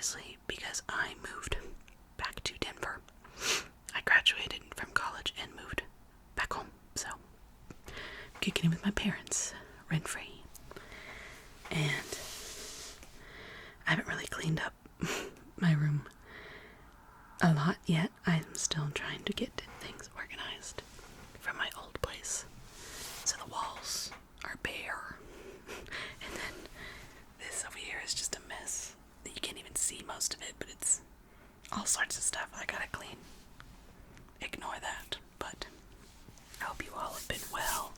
obviously, because I moved back to Denver. I graduated from college and moved back home, so kicking in with my parents, rent-free. And I haven't really cleaned up my room a lot yet. I'm still trying to get things organized from my old place. So the walls are bare. And then this over here is just a mess. You can't even see most of it, but it's all sorts of stuff I gotta clean. Ignore that, but I hope you all have been well.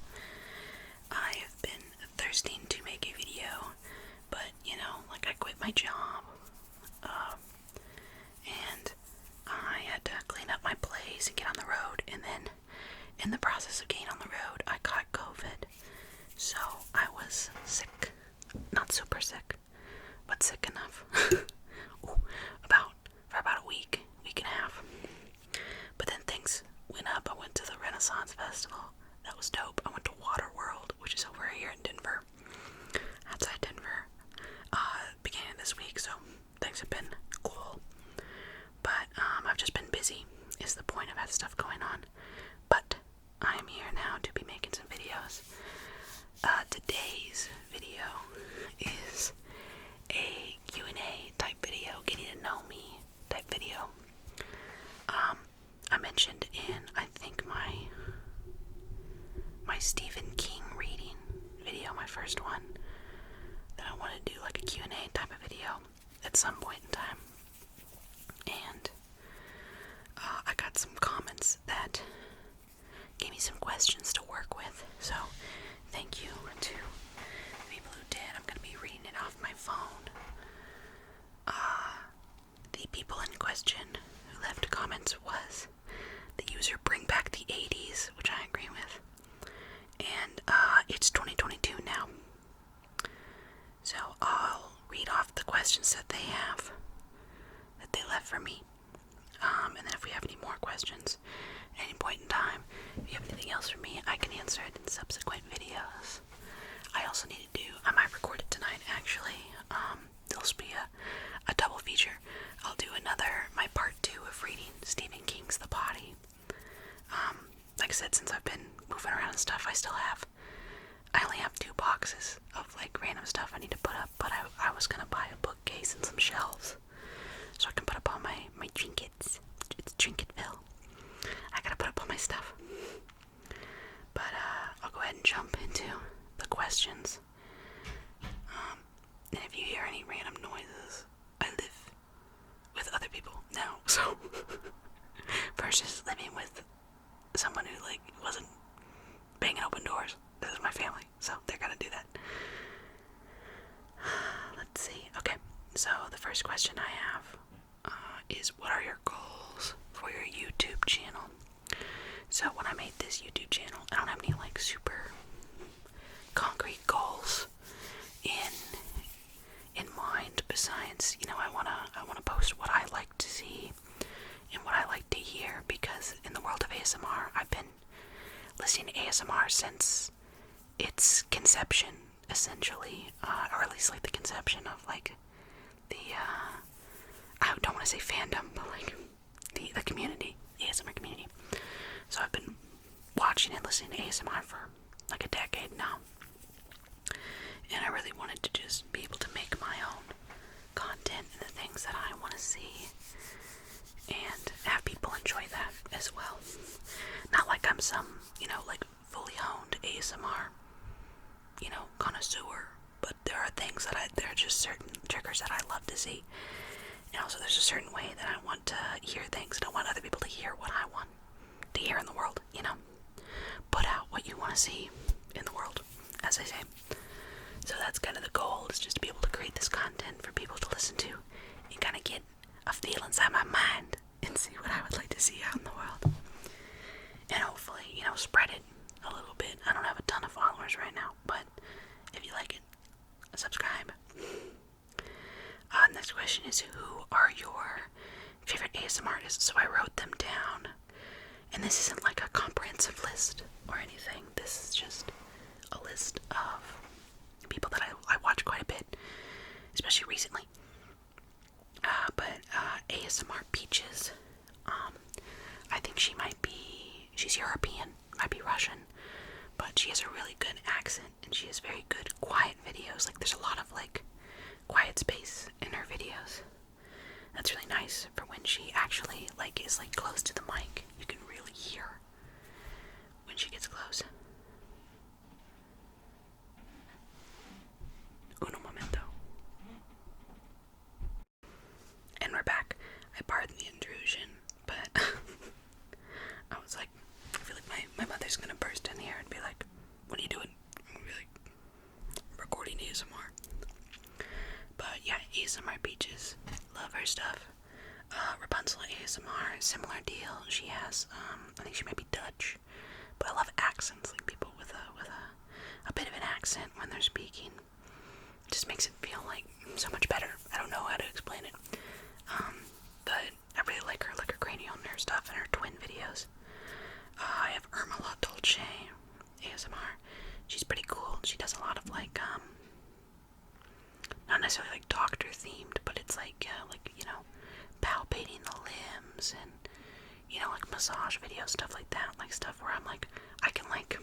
I have been thirsting to make a video, but I quit my job, and I had to clean up my place and get on the road, and then in the process of getting on the road, I caught COVID. So I was sick, not super sick, but sick enough. For about a week and a half. But then things went up. I went to the Renaissance Festival. That was dope. I went to Water World, which is over here in Denver, outside Denver, beginning of this week. So things have been cool. But I've just been busy, is the point. I've had stuff going on. But I am here now to be making some videos. Today's video is a Q&A type video, getting to know me type video. I mentioned in, I think, my Stephen King reading video, my first one, that I want to do like a Q&A type of video at some point in time. And I got some comments that gave me some questions to work with. So thank you to the people who did. I'm going to be reading it off my phone. The people in question who left comments was the user Bring Back the 80s, which I agree with. And it's 2022 now. So I'll read off the questions that they have, that they left for me. And then if we have any more questions at any point in time, if you have anything else for me, I can answer it in subsequent videos. I also need to I might record it tonight actually. There'll be a double feature. I'll do my part 2 of reading Stephen King's The Body. Like I said, since I've been moving around and stuff, I only have 2 boxes of like random stuff I need to put up, but I was gonna buy a bookcase and some shelves so I can put up all my trinkets. It's Trinketville. I gotta put up all my stuff. But I'll go ahead and jump into the questions. And if you hear any random noises, I live with other people now, so versus living with someone who wasn't banging open doors. This is my family, so they're gonna do that. Let's see. Okay, so the first question I have is, what are your goals for your YouTube channel? So when I made this YouTube channel, I don't have any super concrete goals in mind, besides I wanna post what I like to see and what I like to hear, because in the world of ASMR, I've been listening to ASMR since its conception, essentially, or at least the conception of the I don't want to say fandom, but the community, the ASMR community. So I've been watching and listening to ASMR for a decade now. And I really wanted to just be able to make my own content and the things that I want to see and have people enjoy that as well. Not like I'm some, fully honed ASMR, connoisseur, but there are things there are just certain triggers that I love to see. And also there's a certain way that I want to hear things, and I want other people to hear what I want to hear in the world, Put out what you want to see in the world, as I say. So that's kind of the goal, is just to be able to create this content for people to listen to and kind of get a feel inside my mind and see what I would like to see out in the world. And hopefully, spread it a little bit. I don't have a ton of followers right now, but if you like it, subscribe. Next question is, who are your favorite ASMR artists? So I wrote them down, and this isn't a comprehensive list or anything. This is just a list of people that I watch quite a bit, especially recently. but she has a really good accent, and she has very good quiet videos. Like, there's a lot of, like, quiet space in her videos. That's really nice for when she actually, like, is, like, close to the mic. You can really hear when she gets close. Uno momento. And we're back. I pardon the intrusion, but I was like, I feel like my mother's gonna burst in here and be like, what are you doing? I'm gonna be like, recording ASMR. But yeah, ASMR Peaches, love her stuff. Rapunzel ASMR, similar deal. She has, I think she might be Dutch, but I love accents, like people with a bit of an accent when they're speaking. It just makes it feel like so much better. I don't know how to explain it. But I really like her cranial nerve stuff and her twin videos. I have Irma La Dolce ASMR. She's pretty cool. She does a lot of like, not necessarily like doctor themed, but it's like, you know, palpating the limbs and, you know, like massage videos, stuff like that. Like stuff where I'm like, I can like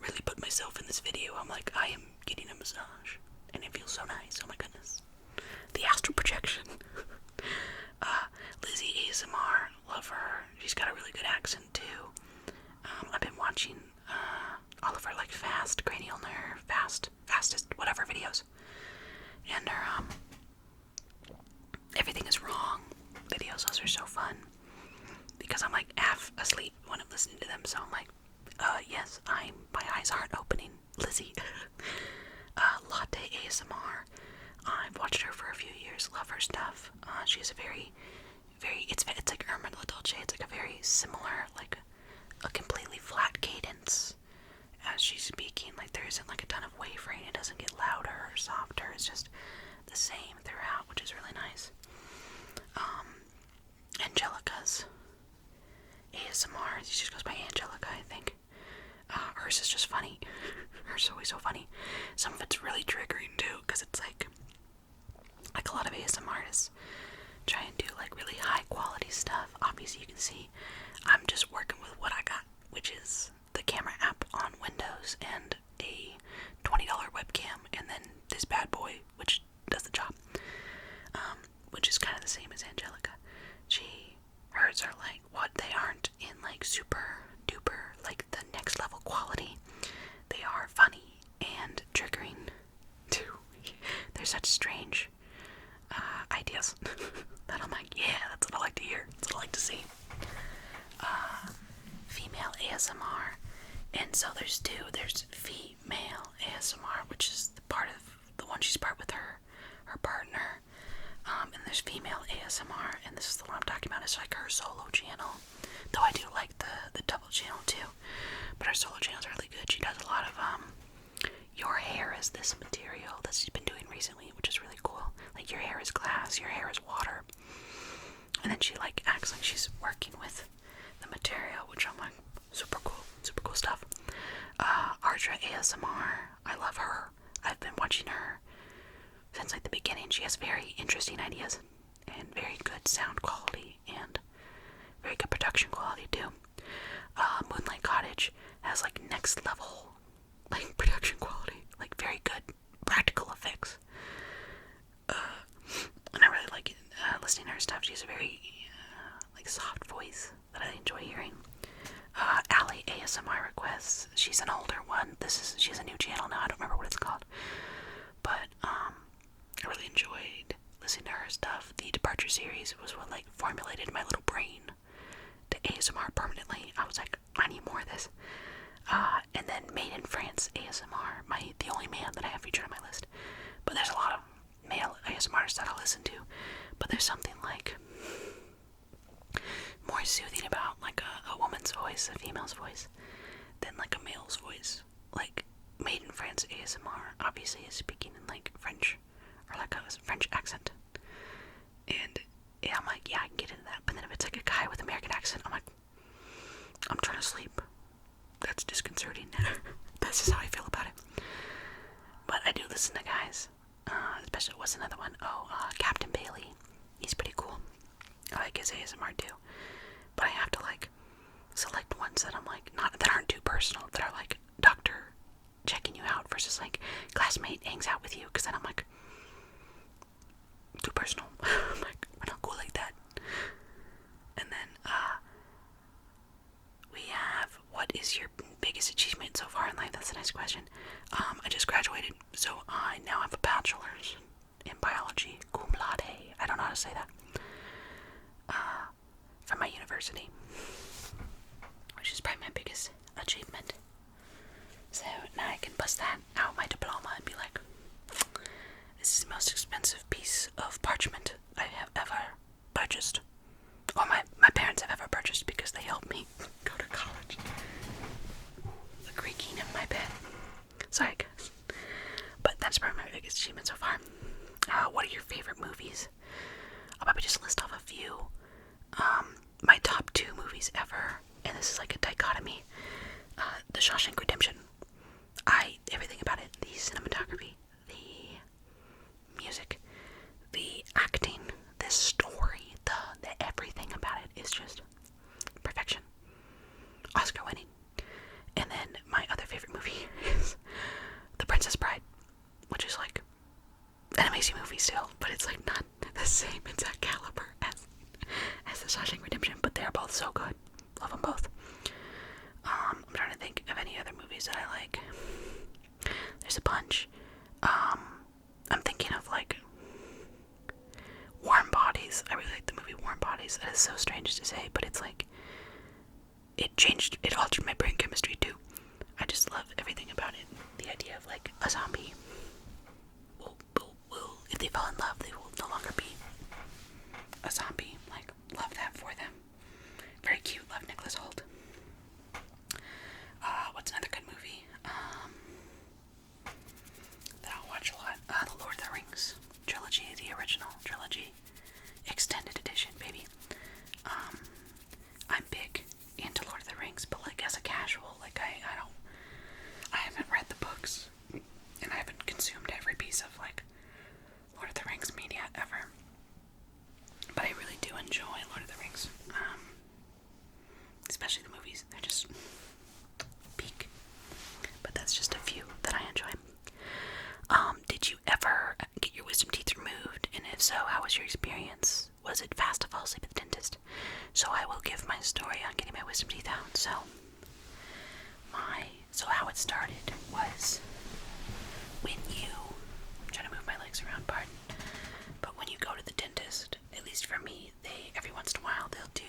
really put myself in this video. I'm like, I am getting a massage and it feels so nice. Oh my goodness. The astral projection. Lizzie ASMR, love her. She's got a really good accent too. I've been watching all of her like fast cranial nerve, fastest whatever videos, and her everything is wrong videos. Those are so fun because I'm like half asleep when I'm listening to them. So I'm like, yes, my eyes aren't opening. Lizzie. Latte ASMR. I've watched her for a few years. Love her stuff. She has a very, it's like Irma La Dolce. It's like a very similar, like a completely flat cadence as she's speaking. Like there isn't like a ton of wavering. It doesn't get louder or softer. It's just the same throughout, which is really nice. Angelica's ASMR. She just goes by Angelica, I think. Hers is just funny. Hers is always so funny. Some of it's really triggering too, because it's like a lot of ASMR artists try and do like really high quality stuff. Obviously you can see I'm just working with what I got, which is the camera app on Windows and a $20 webcam, and then this bad boy, which does the job, which is kind of the same as Angelica. Hers are like, what, they aren't in like super duper, like the next level quality. They are funny and triggering too. They're such strange ideas that I'm like, yeah, that's what I like to hear. That's what I like to see. Female ASMR. And so there's two. There's female ASMR, which is the part of the one she's part with her partner. And there's female ASMR, and this is the one I'm talking about. It's like her solo channel. Though I do like the double channel too. But her solo channel is really good. She does a lot of your hair is this material that she's been doing recently, which is really cool. Like your hair is glass, your hair is water. And then she like acts like she's working with the material, which I'm like, super cool stuff. Ardra ASMR, I love her. I've been watching her since like the beginning. She has very interesting ideas and very good sound quality and very good production quality too. Moonlight Cottage has like next level like production quality, like very good practical effects. And I really like listening to her stuff. She has a very like soft voice that I enjoy hearing. Allie ASMR requests. She's an older one. She has a new channel now. I don't remember what it's called, but I really enjoyed listening to her stuff. The Departure series was what like formulated my little brain to ASMR permanently. I was like, I need more of this. And then Made in France ASMR, the only man that I have featured on my list. But there's a lot of male ASMRs that I listen to. But there's something like more soothing about like a woman's voice, a female's voice, than like a male's voice. Like Made in France ASMR obviously is speaking in like French, or like a French accent. And yeah, I'm like, yeah, I can get into that. But then if it's like a guy with American accent, I'm like, I'm trying to sleep. That's disconcerting. That's just how I feel about it. But I do listen to guys. Especially, what's another one? Captain Bailey. He's pretty cool. I like his ASMR too. But I have to like select ones that I'm like, not that aren't too personal, that are like versus like classmate hangs out with you, because then I'm like, too personal. I'm like, we're not cool like that. And then we have, what is your biggest achievement so far in life? That's a nice question. I just graduated, so I now have a bachelor's in biology, cum laude. I don't know how to say that. From my university, which is probably my biggest achievement. So now I can bust that out my diploma and be like, this is the most expensive piece of parchment I have ever purchased. Or my parents have ever purchased, because they helped me go to college. The creaking in my bed. Sorry guys. But that's probably my biggest achievement so far. What are your favorite movies? I'll probably just list off a few. My top 2 movies ever, and this is like a dichotomy. The Shawshank Redemption. Everything about it, the cinematography, the music, the acting, the story, the everything about it is just perfection. Oscar winning. And then my other favorite movie is The Princess Bride, which is like an amazing movie still, but it's like not the same exact caliber as The Shawshank Redemption, but they're both so good. Love them both. I'm trying to think of any other movies that I like. There's a bunch. I'm thinking of like Warm Bodies. I really like the movie Warm Bodies. That is so strange to say, but it's like it altered my brain chemistry too. I just love everything about it. The idea of like a zombie will if they fall in love, they will no longer be a zombie. Like, love that for them. Very cute. Love Nicholas Hoult. What's another good movie that I'll watch a lot? The Lord of the Rings trilogy, the original trilogy, extended edition, baby. I'm big into Lord of the Rings, but like as a casual, like I haven't read the books, and I haven't consumed every piece of like Lord of the Rings media ever. But I really do enjoy Lord of the Rings, especially the movies. They're just peak. But that's just a few that I enjoy. Did you ever get your wisdom teeth removed? And if so, how was your experience? Was it fast to fall asleep at the dentist? So I will give my story on getting my wisdom teeth out. So how it started was when I'm trying to move my legs around, pardon. But when you go to the dentist, at least for me, every once in a while they'll do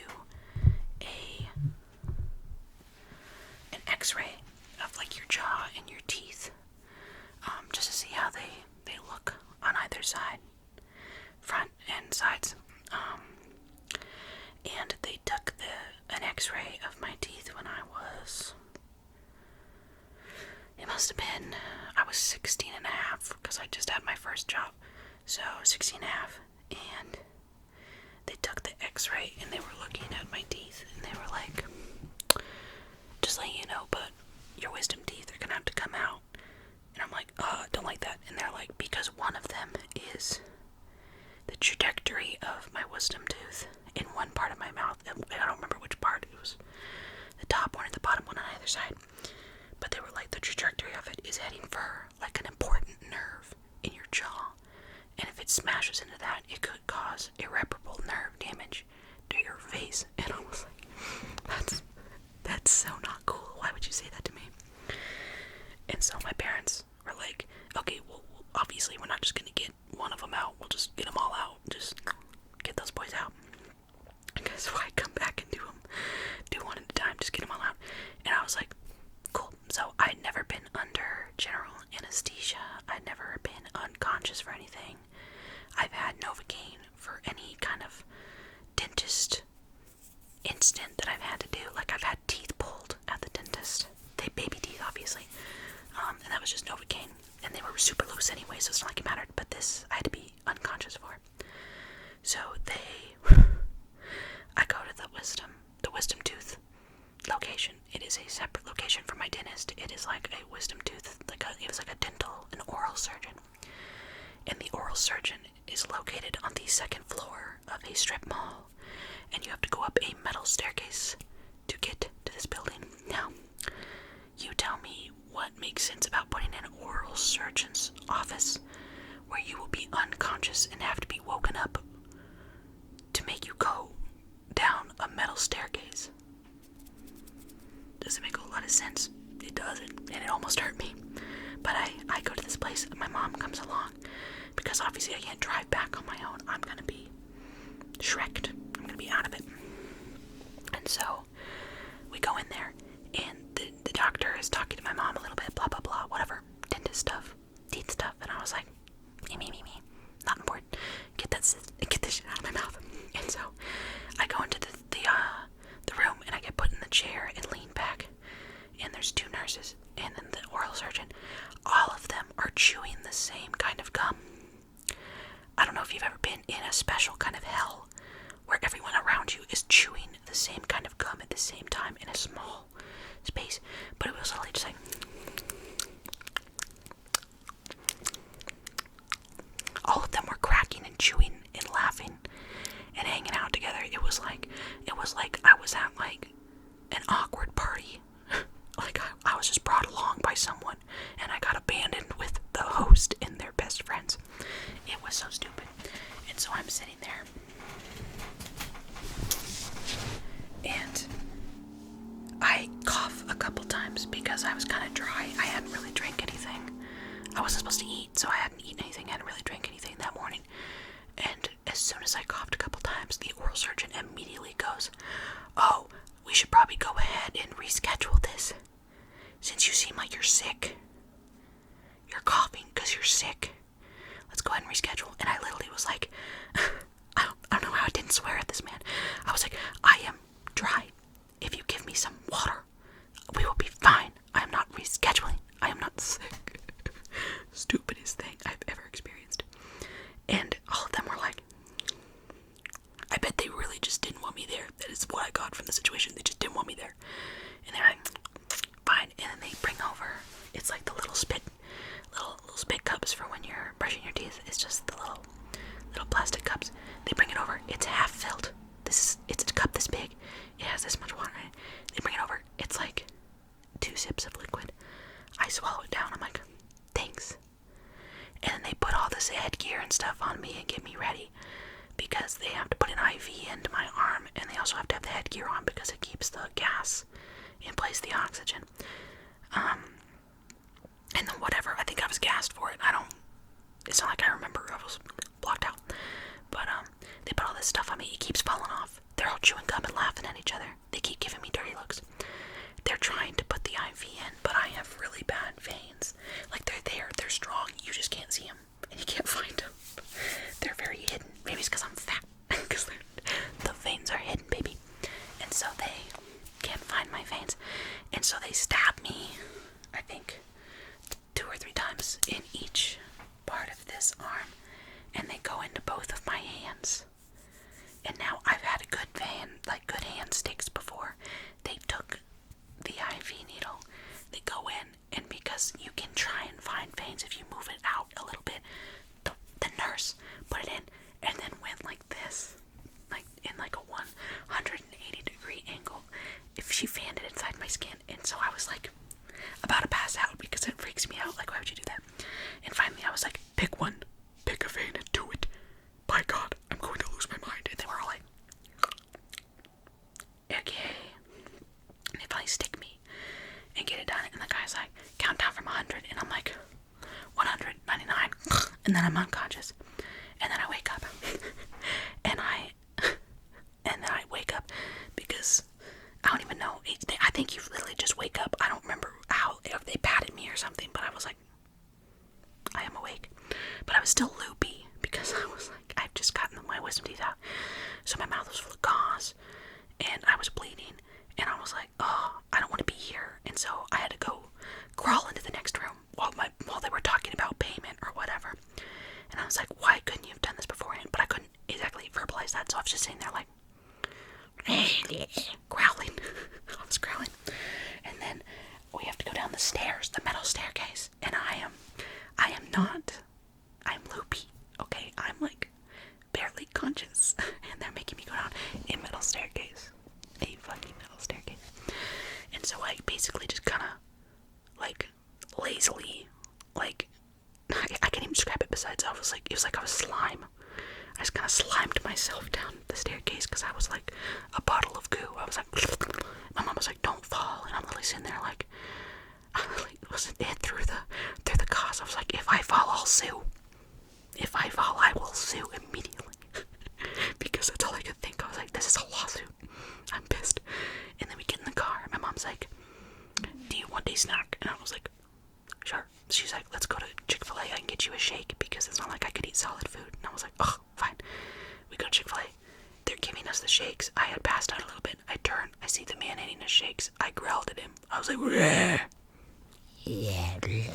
an x-ray of like your jaw and your teeth, just to see how they look on either side, front and sides. And they took an x-ray of my teeth when I was 16 and a half, because I just had my first job. So 16 and a half, and they took the x-ray and they were looking at my teeth, and they were like, just letting you know, but your wisdom teeth are gonna have to come out. And I'm like, don't like that. And they're like, because one of them is the trajectory of my wisdom tooth in one part of my mouth. I don't remember which part. It was the top one or the bottom one on either side. But they were like, the trajectory of it is heading for like an important nerve in your jaw. And if it smashes into that, it could cause irreparable nerve damage to your face. And I was like, that's so not cool. Why would you say that to me? And so my parents were like, okay, well, obviously we're not just going to get one of them out. We'll just get them all out. Just get those boys out. Because why come back and do one at a time? Just get them all out. And I was like, cool. So I'd never been under general anesthesia. I'd never been unconscious for anything. I've had Novocaine for any kind of dentist instant that I've had to do. Like, I've had teeth pulled at the dentist. They baby teeth, obviously. And that was just Novocaine. And they were super loose anyway, so it's not like it mattered. But this, I had to be unconscious for. So I go to the wisdom tooth location. It is a separate location from my dentist. It is like a wisdom tooth, it was like an oral surgeon. And the oral surgeon is located on the second floor of a strip mall. And you have to go up a metal staircase to get to this building. Now, you tell me what make sense about putting an oral surgeon's office where you will be unconscious and have to be woken up to make you go down a metal staircase. Doesn't make a lot of sense. It doesn't, and it almost hurt me. But I go to this place, and my mom comes along, because obviously I can't drive back on my own. I'm gonna be shreked. I'm gonna be out of it. And so we go in there, and the doctor is talking to my mom a little bit, blah, blah, blah, whatever, dentist stuff, teeth stuff, and I was like, me, not important. Get this shit out of my mouth. And so I go into the room, and I get put in the chair and lean back, and there's two nurses, and then the oral surgeon. All of them are chewing the same kind of gum. I don't know if you've ever been in a special kind of hell where everyone around you is chewing the same kind of gum at the same time in a small space, but it was literally just like, all of them were cracking and chewing and laughing and hanging out together. It was like I was at like an awkward party. Like I was just brought along by someone, and I got abandoned with the host and their best friends. It was so stupid. And so I'm sitting there, and I cough a couple times because I was kind of dry. I hadn't really drank anything. I wasn't supposed to eat, so I hadn't eaten anything. I hadn't really drank anything that morning. And as soon as I coughed a couple times, the oral surgeon immediately goes, "Oh, we should probably go ahead and reschedule this. Since you seem like you're sick. You're coughing because you're sick. Let's go ahead and reschedule." And I literally was like, I don't know how I didn't swear at this man. I was like, "I am dry. If you give me some water, we will be fine. I am not rescheduling. I am not sick." Stupidest thing I've ever experienced. And all of them were like, I bet they really just didn't want me there. That is what I got from the situation. They just didn't want me there. And they're like, fine. And then they bring over, it's like the little spit cups for when you're brushing your teeth. It's just the little plastic cups. They bring it over. It's half filled. It's a cup this big. It has this much water in it. They bring it over. It's like 2 sips of liquid. I swallow it down. I'm like, thanks. And then they put all this headgear and stuff on me and get me ready, because they have to put an IV into my arm, and they also have to have the headgear on because it keeps the gas in place, the oxygen. And then whatever, I think I was gassed for it. It's not like I remember, I was blocked out. But they put all this stuff on me. It keeps falling off. They're all chewing gum and laughing at each other. They keep giving me dirty looks. They're trying to put the IV in, but I have really bad veins. Like, they're there, they're strong, you just can't see them, and you can't find them. They're very hidden. Maybe it's because I'm fat, because the veins are hidden, baby. And so they can't find my veins. And so they stab me, I think, 2 or 3 times in each part of this arm, and they go into both of my hands. And now I've had a good hand sticks before. They took the IV needle, they go in, and because you can try and find veins if you move it out a little bit, the nurse put it in and then went like this, like in like a 180-degree angle. If she fanned it inside my skin, and so I was like about to pass out because it freaks me out. Like, why would you do that? And finally I was like, pick a vein and do it. By God, I'm going to lose my mind. And they were all like, okay. And they finally stick me and get it done. And the guy's like, count down from 100. And I'm like, 199. And then I'm unconscious. And then I wake up. and then I wake up because I don't even know. I think you literally just wake up. I don't remember if they patted me or something, but I was like, I am awake. But I was still loopy because I was like, I've just gotten my wisdom teeth out. So my mouth was full of gauze and I was bleeding, and I was like, oh, I don't want to be here. And so I had to go crawl into the next room while they were talking about payment or whatever. And I was like, why couldn't you have done this beforehand? But I couldn't exactly verbalize that, so I was just sitting there like growling. I was growling. And then we have to go down the stairs, the metal staircase, and I'm loopy, okay? I'm like barely conscious, and they're making me go down a metal staircase. A fucking metal staircase. And so I basically just kind of like it was like I was slime. I just kind of slimed myself down the staircase because I was like a bottle of goo. I was like, my mom was like, don't fall. And I'm literally sitting there like, I literally was hit through the cause. I was like, if I fall, I'll sue. If I fall, I will sue immediately. Because that's all I could think. I was like, this is a lawsuit. I'm pissed. And then we get in the car. My mom's like, do you want a snack? And I was like, sure. She's like, let's go to Chick-fil-A. I can get you a shake because it's not like I could eat solid food. And I was like, oh, fine. We go to Chick-fil-A. They're giving us the shakes. I had passed out a little bit. I turn. I see the man eating the shakes. I growled at him. I was like, bleh. Yeah, bleh.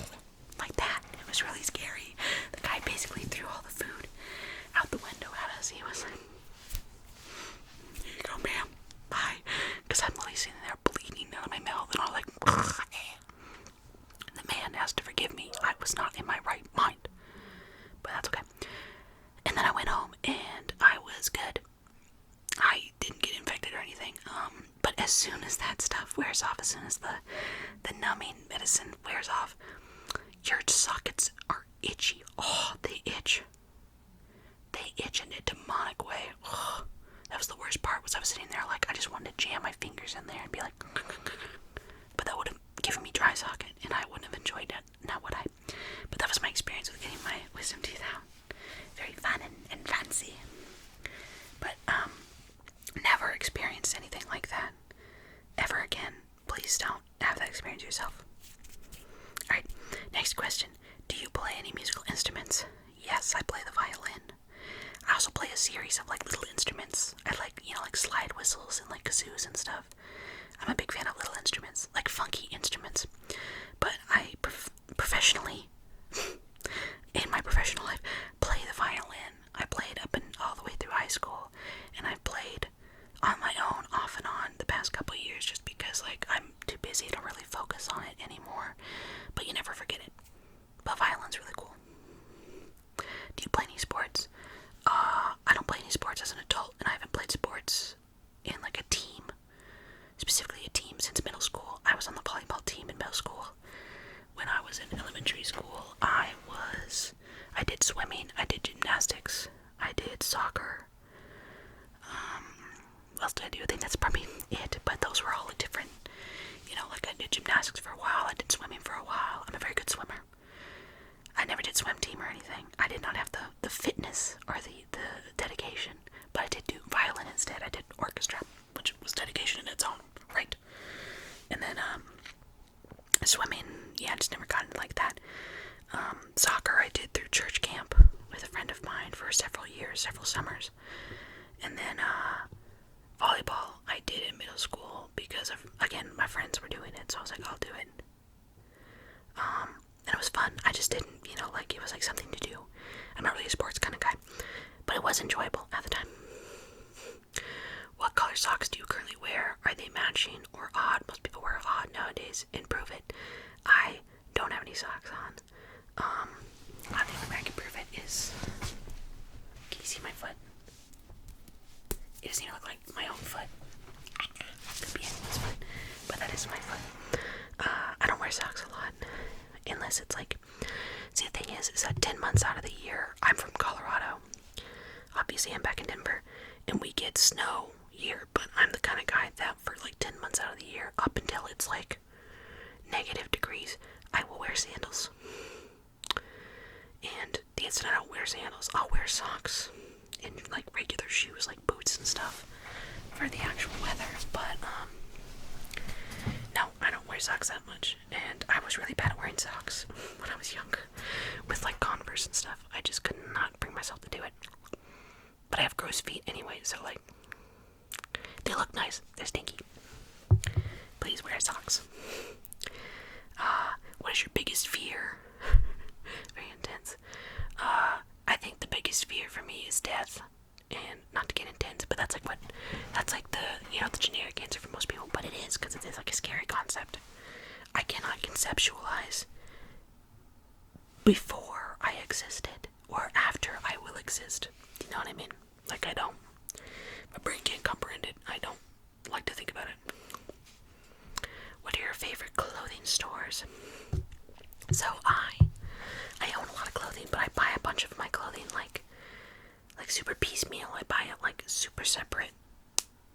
Like that. It was really scary. The guy basically threw all the food out the window at us. He was like, here you go, ma'am. Bye. Because I'm literally sitting there bleeding out of my mouth. And I was like, the man has to forgive me. I was not in my right mind. But that's okay. And then I went home and I was good. I didn't get infected or anything. But as soon as that stuff wears off, as soon as the numbing medicine wears off, your sockets are itchy. Oh, they itch. They itch in a demonic way. Oh, that was the worst part. Was I was sitting there like I just wanted to jam my fingers in there and be like, but that would have given me dry socket, and I wouldn't have enjoyed it. Now would I? But that was my experience with getting my wisdom teeth out. Very fun and fancy. But never experienced anything like that ever again. Please don't have that experience yourself. Alright, next question. Do you play any musical instruments? Yes, I play the violin. I also play a series of like little instruments. I like, like slide whistles and like kazoos and stuff. I'm a big fan of little instruments, like funky instruments. But I professionally, in my professional life, play the violin. I played up and all the way through high school, and I've played on my own off and on the past couple of years just because like I'm too busy to really focus on it anymore. But you never forget it. But violin's really cool. Do you play any sports? I don't play any sports as an adult, and I haven't played sports in like a team, specifically a team, since middle school. I was on the volleyball team in middle school. When I was in elementary school, I did swimming, I did gymnastics, I did soccer. What else did I do? I think that's probably it, but those were all different, like I did gymnastics for a while, I did swimming for a while. I'm a very good swimmer. I never did swim team or anything. I did not have the fitness or the dedication, but I did do violin instead. I did orchestra, which was dedication in its own right. And then swimming, I just never got into like that. Soccer I did through church camp with a friend of mine for several years, several summers. And then volleyball I did in middle school because of, again, my friends were doing it, so I was like, I'll do it. And it was fun. I just didn't, it was like something to do. I'm not really a sports kind of guy, but it was enjoyable at the time. What color socks do you currently wear? Are they matching or odd? Most people wear odd nowadays. Improve it. I don't have any socks on. I think the way I can prove it is, can you see my foot? It doesn't even look like my own foot. Could be anyone's foot, but that is my foot. I don't wear socks a lot, unless it's like, see, the thing is that 10 months out of the year, I'm from Colorado. Obviously, I'm back in Denver, and we get snow here, but I'm the kind of guy that for like 10 months out of the year, up until it's like negative degrees, I will wear sandals. And the instant I don't wear sandals, I'll wear socks and like regular shoes, like boots and stuff for the actual weather. But no, I don't wear socks that much, and I was really bad at wearing socks when I was younger with like Converse and stuff. I just could not bring myself to do it. But I have gross feet anyway, so like, they look nice, they're stinky. Please wear socks. What is your biggest fear? Very intense. I think the biggest fear for me is death. And not to get intense, but that's like the generic answer for most people, but it is, because it is like a scary concept. I cannot conceptualize before I existed or after I will exist. You know what I mean? Like, I don't. My brain can't comprehend it. I don't like to think about it. What are your favorite clothing stores? So I own a lot of clothing, but I buy a bunch of my clothes clothing like super piecemeal. I buy it like super separate,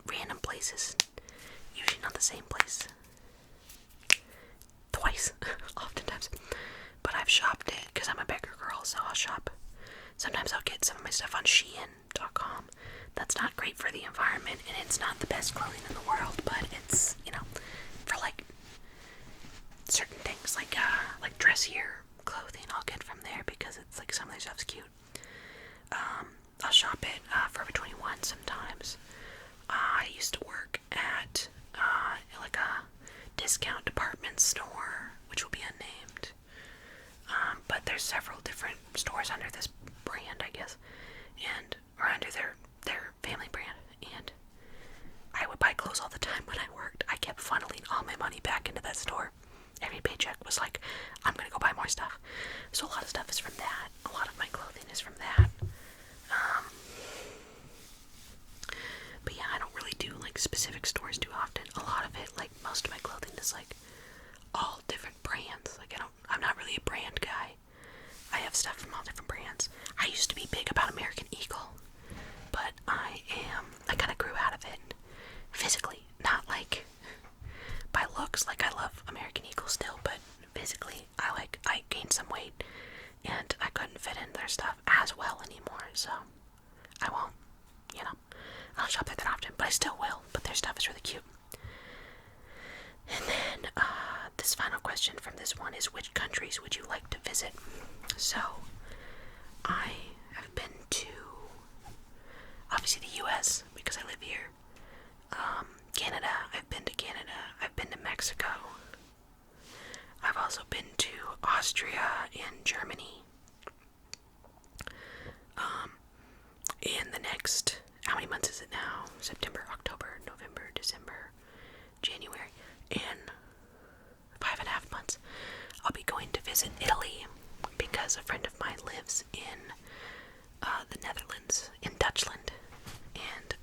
random places. Usually not the same place. Twice, oftentimes. But I've shopped it because I'm a bigger girl, so I'll shop. Sometimes I'll get some of my stuff on Shein.com. That's not great for the environment, and it's not the best clothing in the world, but it's, for like certain things, like dressier clothing I'll get from there because it's like some of their stuff's cute. I'll shop at Forever 21 sometimes. I used to work at like a discount department store, which will be unnamed. But there's several different stores under this brand, I guess, or under their family brand. And I would buy clothes all the time when I worked. I kept funneling all my money back into that store. Every paycheck was like, I'm gonna go buy more stuff. So a lot of stuff is from that. A lot of my clothing is from that. But yeah, I don't really do like specific stores too often. A lot of it, like most of my clothing is like all different brands. Like I'm not really a brand guy. I have stuff from all different brands. I used to be big about American Eagle, but I kind of grew out of it physically, not like by looks. Like I love American Eagle still, but physically I gained some weight and I couldn't fit in their stuff as well anymore, so I won't, I don't shop there that often, but I still will. But their stuff is really cute. And then this final question from this one is, which countries would you like to visit? So I have been to, obviously, the US because I live here. Canada, I've been to Canada. I've been to Mexico. I've also been to Austria and Germany. In the next, how many months is it now? September, October, November, December, January. In 5.5 months, I'll be going to visit Italy because a friend of mine lives in the Netherlands, in Dutchland. And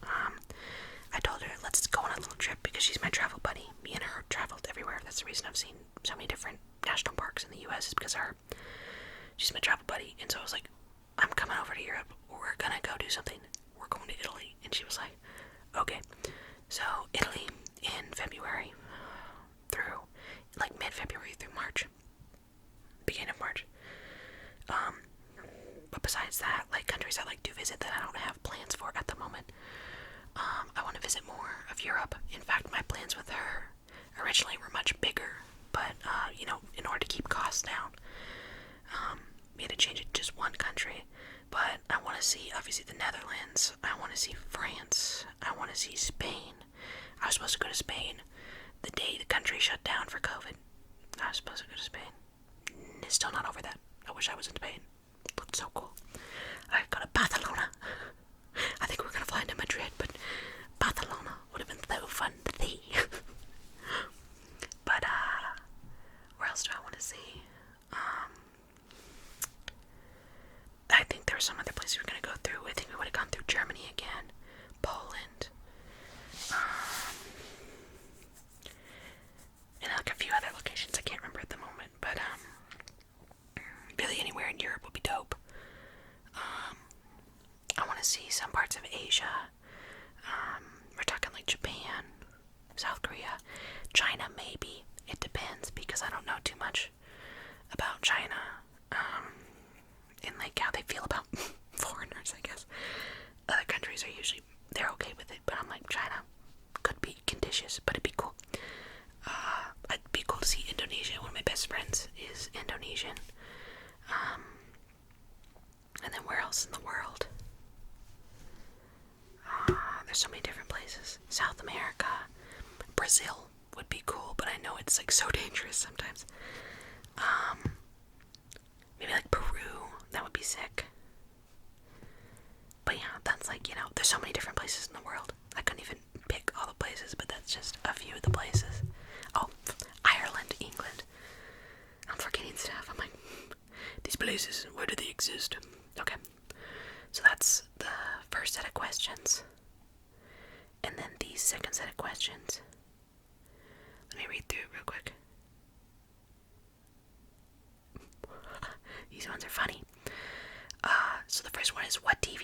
I told her, let's go on a little trip because she's my travel buddy. Me and her traveled everywhere. That's the reason I've seen so many different national parks in the US is because of her. She's my travel buddy. And so I was like, I'm coming over to Europe. We're gonna go do something. We're going to Italy. And she was like, okay. So Italy in February through, like mid-February through March. Beginning of March. But besides that, like countries I like to visit that I don't have plans for at the moment. I want to visit more of Europe. In fact, my plans with her originally were much bigger, but in order to keep costs down, we had to change it to just one country. But I want to see, obviously, the Netherlands. I want to see France. I want to see Spain. I was supposed to go to Spain the day the country shut down for COVID. I was supposed to go to Spain. It's still not over that. I wish I was in Spain. It looked so cool. I go to Barcelona. I think we're going to fly into Madrid, but Barcelona would have been so fun to see. But, where else do I want to see? I think there were some other places we were going to go through. I think we would have gone through Germany again, Poland, and like a few other locations I can't remember at the moment, but really anywhere in Europe would be dope. I want to see some parts of Asia. We're talking like Japan, South Korea, China maybe. It depends because I don't know too much about China. And like how they feel about foreigners, I guess. Other countries are usually, they're okay with it, but I'm like, China could be contentious, but it'd be cool. It'd be cool to see Indonesia. One of my best friends is Indonesian. And then where else in the world? There's so many different places. South America, Brazil would be cool, but I know it's like so dangerous sometimes. Maybe like Peru, that would be sick. But yeah, that's like, there's so many different places in the world. I couldn't even pick all the places, but that's just a few of the places. Oh, Ireland, England. I'm forgetting stuff. I'm like, these places, where do they exist? Okay, so that's the first set of questions. And then the second set of questions. Let me read through it real quick. These ones are funny. So the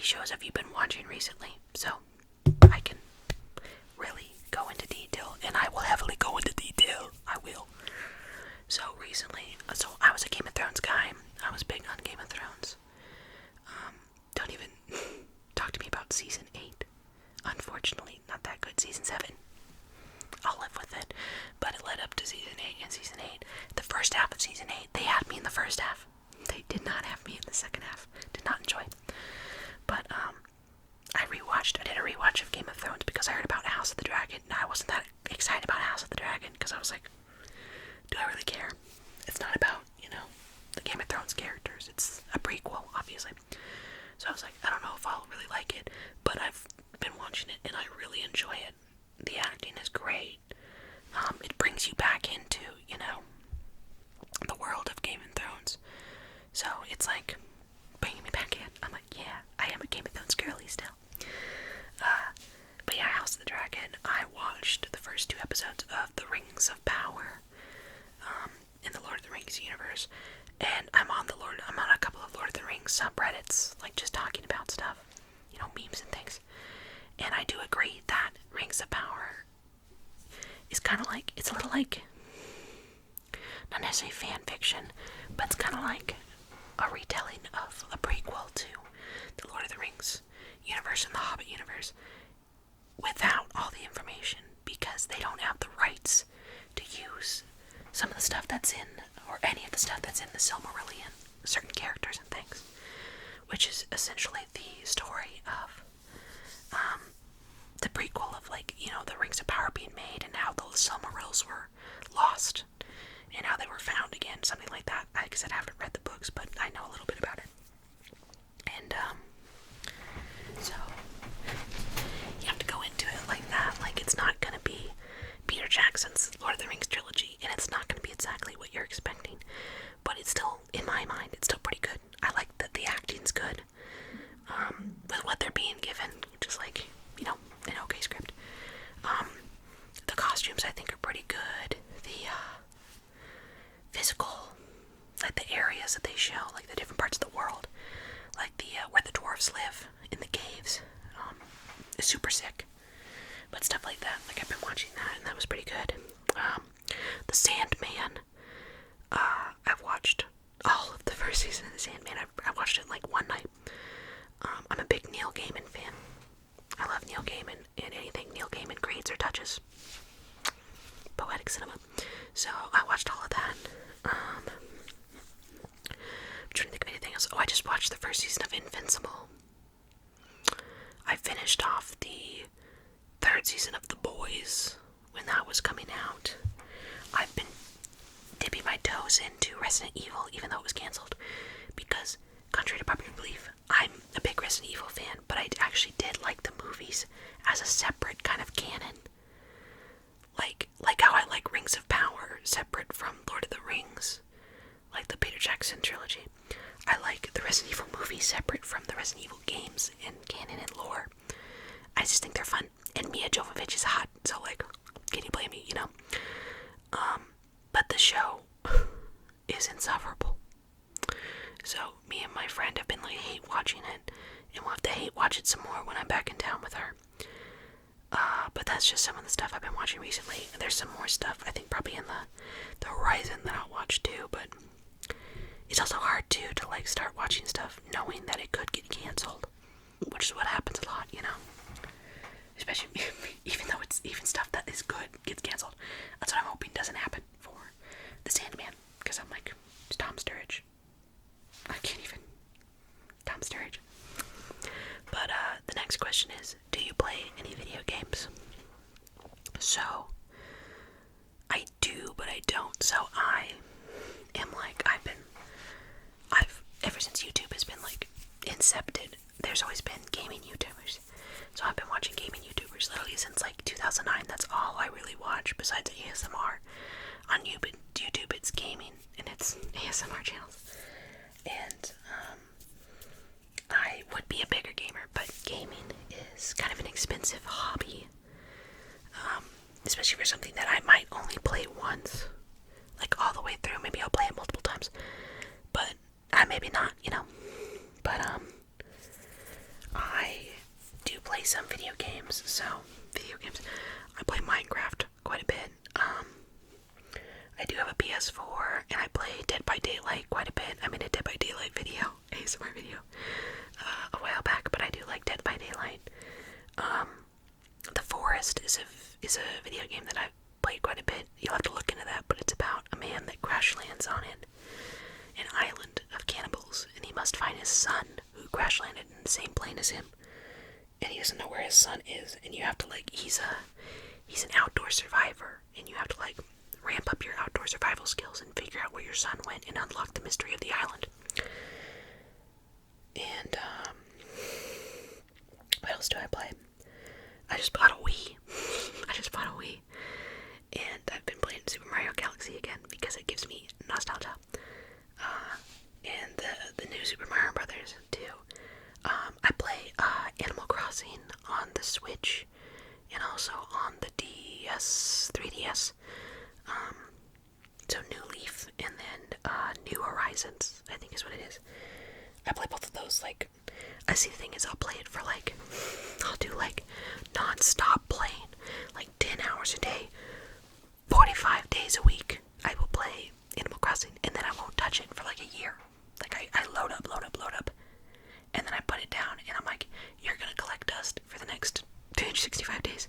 shows have you been watching recently? So I can really go into detail, and I will heavily go into detail. I will. So recently, I was a Game of Thrones guy. I was big on Game of Thrones. Don't even talk to me about season 8. Unfortunately, not that good. Season 7. I'll live with it. But it led up to season 8, and season 8, the first half of season 8, they had me in the first half. They did not have me in the second half. Did not enjoy it. But, I did a rewatch of Game of Thrones because I heard about House of the Dragon, and I wasn't that excited about House of the Dragon, because I was like, do I really care? It's not about, the Game of Thrones characters. It's a prequel, obviously. So I was like, I don't know if I'll really like it, but I've been watching it, and I really enjoy it. The acting is great. It brings you back into, the world of Game of Thrones. So it's like bringing me back in. I'm like, yeah, I am a Game of Thrones girly still. But yeah, House of the Dragon, I watched the first 2 episodes of The Rings of Power in the Lord of the Rings universe. And I'm on a couple of Lord of the Rings subreddits, like just talking about stuff, memes and things. And I do agree that Rings of Power is kind of like, it's a little like, not necessarily fan fiction, but it's kind of like a retelling of a prequel to the Lord of the Rings universe and the Hobbit universe without all the information, because they don't have the rights to use some of the stuff that's in, or any of the stuff that's in the Silmarillion, certain characters and things, which is essentially the story of the prequel of, the Rings of Power being made, and how those Silmarils were lost, and how they were found again, something like that. Like I said, I haven't read the books, but I know a little bit about it. And, so, you have to go into it like that. Like, it's not gonna be Peter Jackson's Lord of the Rings trilogy, and it's not gonna be exactly what you're expecting, but it's still, in my mind, it's still pretty good. I like that the acting's good, with what they're being given, just like, an okay script. The costumes, I think, are pretty good. The, physical, like the areas that they show, like the different parts of the world, like the, where the dwarves live, in the caves, is super sick. But stuff like that, like I've been watching that, and that was pretty good. The Sandman, I've watched all of the first season of The Sandman. I watched it in like one night. I'm a big Neil Gaiman fan. I love Neil Gaiman, and anything Neil Gaiman creates or touches. Poetic cinema. So I watched all of that. I'm trying to think of anything else. Oh, I just watched the first season of Invincible. I finished off the 3rd season of The Boys when that was coming out. I've been dipping my toes into Resident Evil, even though it was cancelled, because, contrary to popular belief, I'm a big Resident Evil fan, but I actually did like the movies as a separate kind of canon. Like how I like Rings of Power separate from Lord of the Rings, like the Peter Jackson trilogy. I like the Resident Evil movies separate from the Resident Evil games and canon and lore. I just think they're fun, and Mia Jovovich is hot, so can you blame me, But the show is insufferable. So me and my friend have been hate watching it, and we'll have to hate watch it some more when I'm back in town with her. But that's just some of the stuff I've been watching recently. There's some more stuff, I think, probably in the horizon that I'll watch too, but it's also hard too to start watching stuff knowing that it could get canceled, which is what happens a lot, Especially, even though it's even stuff that is good gets canceled. That's what I'm hoping doesn't happen for The Sandman, because I'm like, it's Tom Sturridge. I can't even. Tom Sturridge. But, the next question is, do you play any video games? So, I do, but I don't. So I am ever since YouTube has been incepted, there's always been gaming YouTubers. So I've been watching gaming YouTubers literally since 2009. That's all I really watch besides ASMR. On YouTube it's gaming and it's ASMR channels. And I would be a bigger gamer, but gaming is kind of an expensive hobby. Especially for something that I might only play once. All the way through. Maybe I'll play it multiple times. But maybe not, But some video games. So, video games. I play Minecraft quite a bit. I do have a PS4, and I play Dead by Daylight quite a bit. I made a Dead by Daylight video, ASMR video, a while back, but I do like Dead by Daylight. The Forest is a video game that I've played quite a bit. You'll have to look into that, but it's about a man that crash lands on an island of cannibals, and he must find his son, who crash landed in the same plane as him, and he doesn't know where his son is, and you have to, like, he's an outdoor survivor, and you have to, like, ramp up your outdoor survival skills and figure out where your son went and unlock the mystery of the island. And, what else do I play? I just bought a Wii. And I've been playing Super Mario Galaxy again because it gives me nostalgia. And the new Super Mario Brothers too. I play Animal Crossing on the Switch and also on the 3DS. So New Leaf and then New Horizons, I think is what it is. I play both of those. Like, I see the thing is I'll play it for like, I'll do like non-stop playing, like 10 hours a day, 45 days a week. I will play Animal Crossing, and then I won't touch it for like a year. Like, I load up, and then I put it down, and I'm like, you're gonna collect dust for the next 365 days.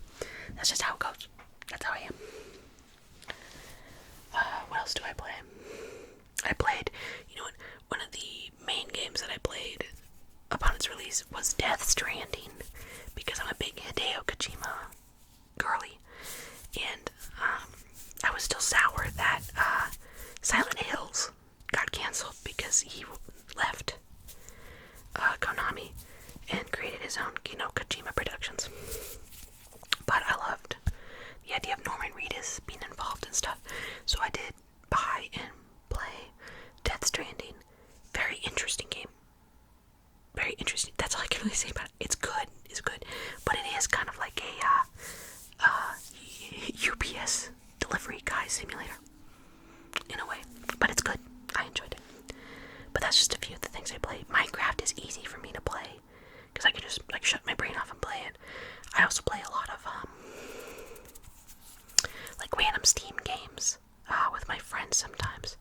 That's just how it goes. That's how I am. What else do I play? I played, you know what, one of the main games that I played upon its release was Death Stranding, because I'm a big Hideo Kojima girly, and I was still sour that Silent Hills got cancelled because he left Konami and created his own, Kojima Productions. But I loved the idea of Norman Reedus being involved and stuff, so I did buy and play Death Stranding. Very interesting game. Very interesting. That's all I can really say about it. It's good. But it is kind of like a UPS delivery guy simulator in a way. But it's good. I enjoyed it. But that's just a few of the things I play. Minecraft is easy for me to play because I can just like shut my brain off and play it. I also play a lot of like random Steam games with my friends sometimes.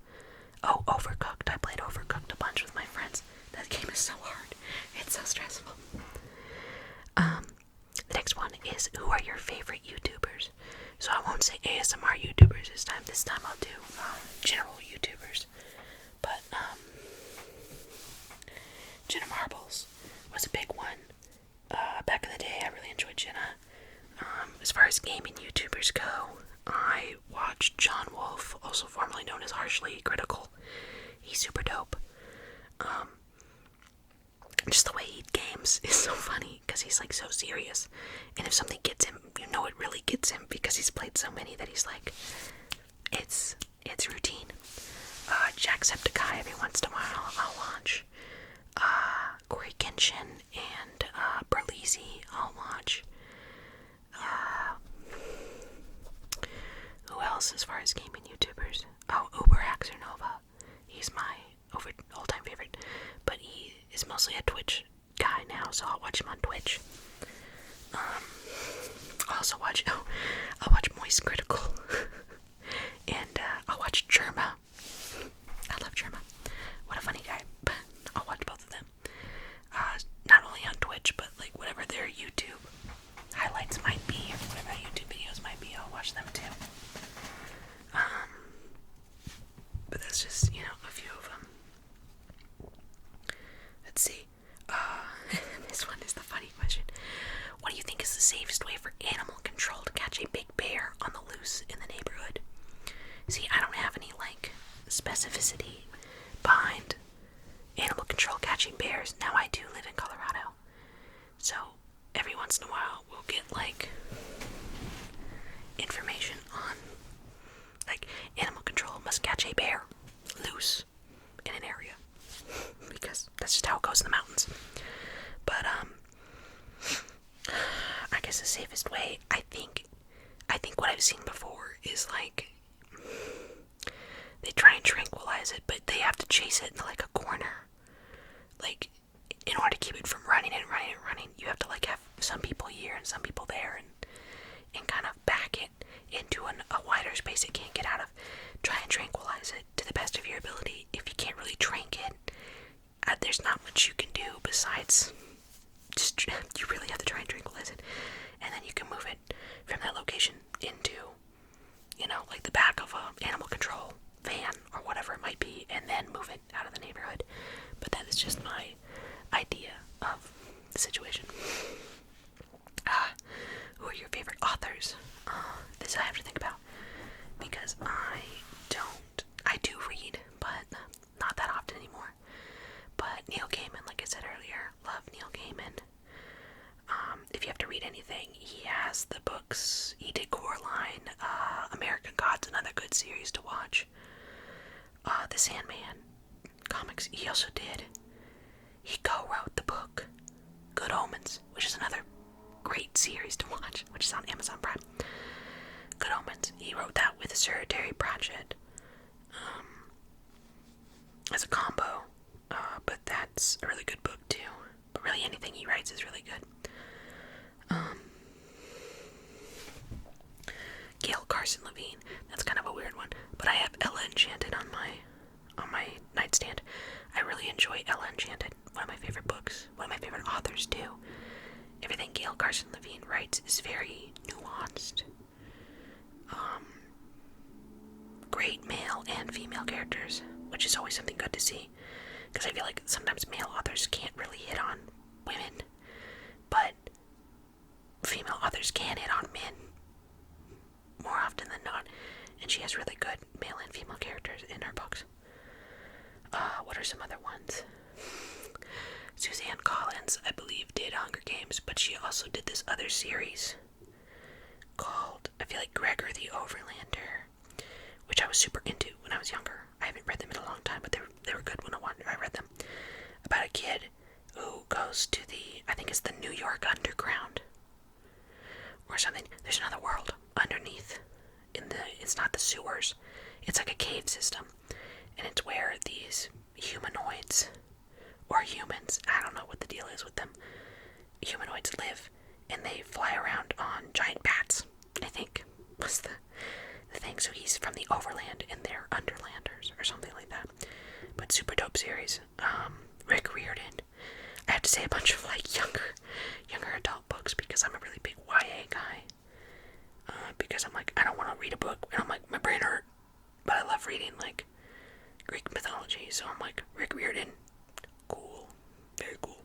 Oh, Overcooked. I played Overcooked a bunch with my friends. That game is so hard. It's so stressful. The next one is, who are your favorite YouTubers? So I won't say ASMR YouTubers this time. This time I'll do general YouTubers. But Jenna Marbles was a big one. Back in the day, I really enjoyed Jenna. As far as gaming YouTubers go, I watched John Wolf, also formerly known as Harshly Critical. He's super dope. Just the way he games is so funny because he's like so serious, and if something gets him, you know it really gets him because he's played so many that he's like, it's routine. Jacksepticeye every once in a while I'll watch. Corey Kenshin and Berlizzi I'll watch. Who else as far as gaming YouTubers? Oh, Uber Nova. He's my all-time favorite, but he is mostly a Twitch guy now, so I'll watch him on Twitch. I'll also watch Moist Critical, and I'll watch Germa. I love Germa. What a funny guy. But I'll watch both of them. Not only on Twitch, but like whatever their YouTube highlights might be, or whatever their YouTube videos might be, I'll watch them too. But that's just, a few of them. Let's see. This one is the funny question. What do you think is the safest way for animal control to catch a big bear on the loose in the neighborhood? See, I don't have any, specificity behind animal control catching bears. Now, I do live in Colorado. So, every once in a while, we'll get, information on, animal control must catch a bear loose in an area. Because that's just how it goes in the mountains. But, I guess the safest way, I think what I've seen before is, they try and tranquilize it, but they have to chase it into, a corner. in order to keep it from running and running and running, you have to like have some people here and some people there, and kind of back it into a wider space it can't get out of. Try and tranquilize it to the best of your ability. If you can't really trank it, there's not much you can do besides just, you really have to try and tranquilize it. And then you can move it from that location into, like the back of a animal control van or whatever it might be, and then move it out of the neighborhood. But that is just my idea of the situation. Who are your favorite authors? This I have to think about, because I do read, but not that often anymore. But Neil Gaiman, like I said earlier, love Neil Gaiman. If you have to read anything, he has the books. He did Coraline, American Gods, another good series to watch. The Sandman comics, he also did. He co-wrote the book Good Omens, which is another great series to watch, which is on Amazon Prime. Good Omens, he wrote that with Sir Terry Pratchett as a combo, but that's a really good book too. But really anything he writes is really good. Gail Carson Levine, that's kind of a weird one, but I have Ella Enchanted on my nightstand. I really enjoy Ella Enchanted, one of my favorite books, one of my favorite authors too. Everything Gail Carson Levine writes is very nuanced. Great male and female characters, which is always something good to see, because I feel like sometimes male authors can't really hit on women, but female authors can hit on men more often than not, and she has really good male and female characters in her books. What are some other ones? Suzanne Collins, I believe, did Hunger Games, but she also did this other series called, I feel like, Gregor the Overlander, which I was super into when I was younger. I haven't read them in a long time, but they were good when I read them. About a kid who goes to I think it's the New York Underground or something. There's another world underneath. It's not the sewers. It's like a cave system, and it's where these humanoids or humans, I don't know what the deal is with them. Humanoids live, and they fly around on giant bats, I think was the thing. So he's from the overland and they're underlanders or something like that. But super dope series. Rick Riordan. I have to say a bunch of like younger adult books, because I'm a really big YA guy. Because I'm like, I don't want to read a book and I'm like, my brain hurt. But I love reading like Greek mythology, so I'm like, Rick Riordan, cool, very cool.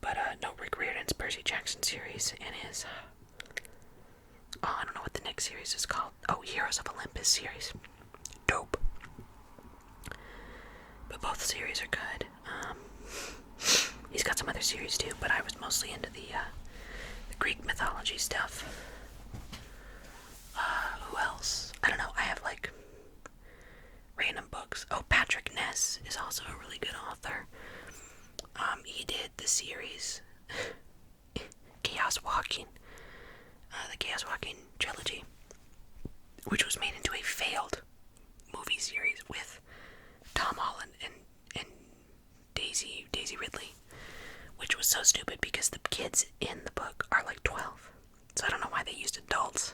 But no, Rick Riordan's Percy Jackson series and his I don't know what the next series is called. Oh, Heroes of Olympus series. Dope. But both series are good. He's got some other series too, but I was mostly into the Greek mythology stuff. Who else? I don't know. I have like random books. Oh, Patrick Ness is also a really good author. He did the series Chaos Walking. The Chaos Walking trilogy, which was made into a failed movie series with Tom Holland and Daisy Ridley, which was so stupid because the kids in the book are like 12. So I don't know why they used adults.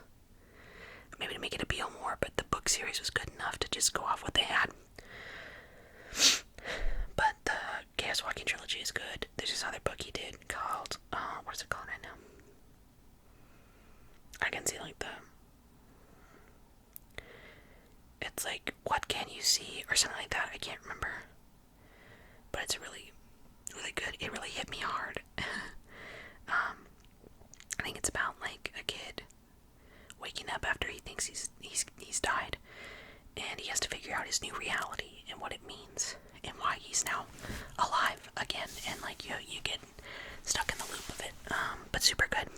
Maybe to make it appeal more, but the book series was good enough to just go off what they had. But the Chaos Walking trilogy is good. There's this other book he did called, what is it called right now? I can see like it's like What Can You See or something like that. I can't remember, but it's really good. It really hit me hard. I think it's about like a kid waking up after he thinks he's died, and he has to figure out his new reality and what it means and why he's now alive again, and like you get stuck in the loop of it. But super good.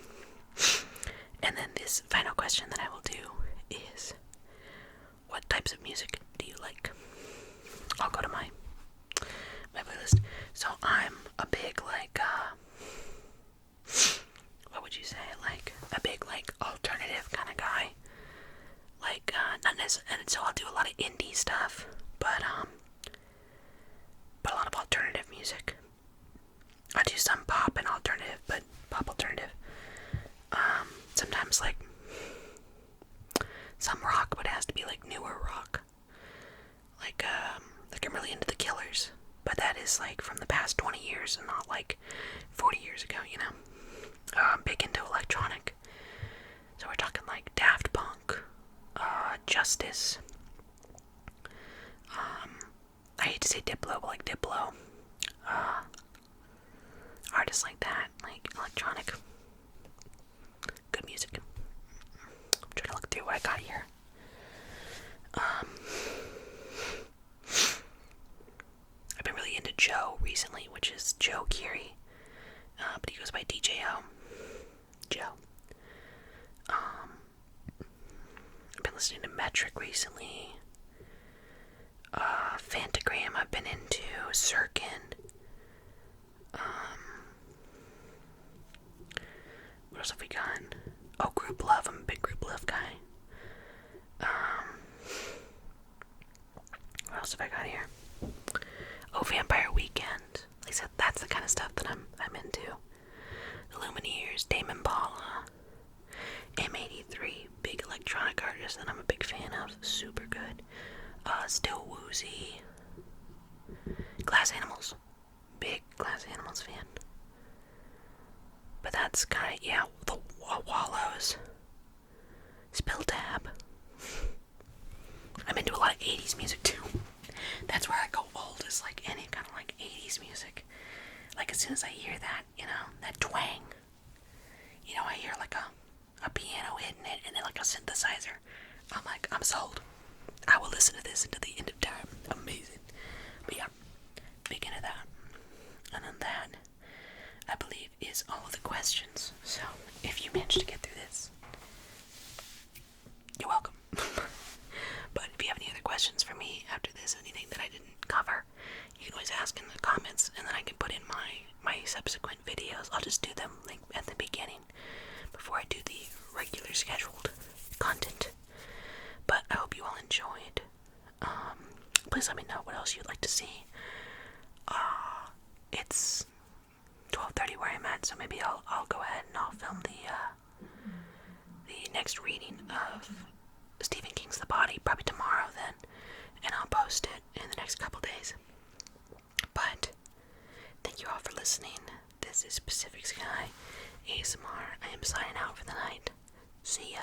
And then this final question that I will do is, what types of music do you like? I'll go to my playlist. So I'm a big like, what would you say, like a big like alternative kind of guy. Like not necessarily, and so I'll do a lot of indie stuff, but a lot of alternative music. but that is like from the past 20 years and not like 40 years ago, you know. I'm big into electronic. So we're talking like Daft Punk, Justice. I hate to say Diplo, but like Diplo. Artists like that, like electronic. Good music. I'm trying to look through what I got here. I've been really into Joe recently, which is Joe Curie. But he goes by DJO. Joe. I've been listening to Metric recently. Fantagram I've been into. Sirkin. What else have we got? Oh, Group Love. I'm a big Group Love guy. What else have I got here? Oh, Vampire Weekend. Like I said, that's the kind of stuff that I'm into. The Lumineers, Damon Paula, M83, big electronic artist that I'm a big fan of. Super good. Still Woozy. Glass Animals. Big Glass Animals fan. But that's kind of, yeah, the Wallows. Spill Tab. I'm into a lot of 80s music too. That's where I go old, is like any kind of like 80s music. Like as soon as I hear that, you know, that twang. You know, I hear like a piano hitting it and then like a synthesizer. I'm like, I'm sold. I will listen to this until the end of time. Amazing. But yeah, big into that. And then that, I believe, is all of the questions. So, if you managed to get through this, you're welcome. But if you have any other questions for me after this, anything that I didn't cover, you can always ask in the comments, and then I can put in my subsequent videos. I'll just do them like at the beginning before I do the regular scheduled content. But I hope you all enjoyed. Please let me know what else you'd like to see. It's 12:30 where I'm at, so maybe I'll go ahead and I'll film the next reading of Stephen King's The Body, probably tomorrow then, and I'll post it in the next couple days. But thank you all for listening. This is Pacific Sky ASMR. I am signing out for the night. See ya.